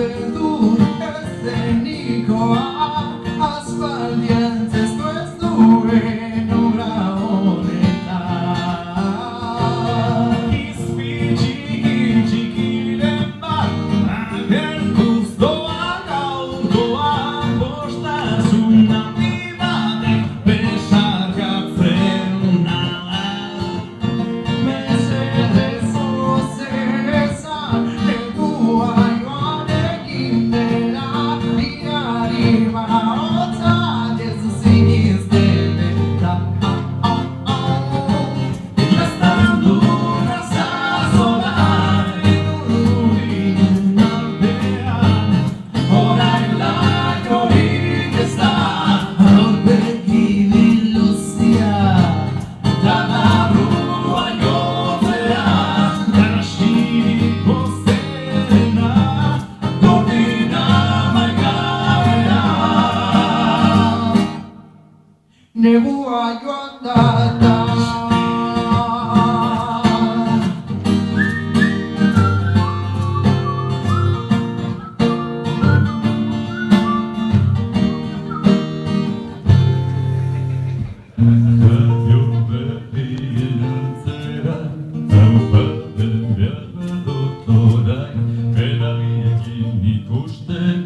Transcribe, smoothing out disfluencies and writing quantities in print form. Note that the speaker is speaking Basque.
beldur eszenikoa aspaldian zestu ez duen obra honetan. Izpi txikiren bat agertuz doa gaurkoa bostasun handi batek besarkatzen ala. Mesedez ozezan negua joan egin dela birari mahotza ez zinizten eta Gaztanduna zazola edurien artean orain laikorik ez da aurpekin iluzia da barrua jozean garrasirik bozerena gordina maigabean negua joan da Zaio berrien antzera zaupaten behar dut orain beragiekin ikusten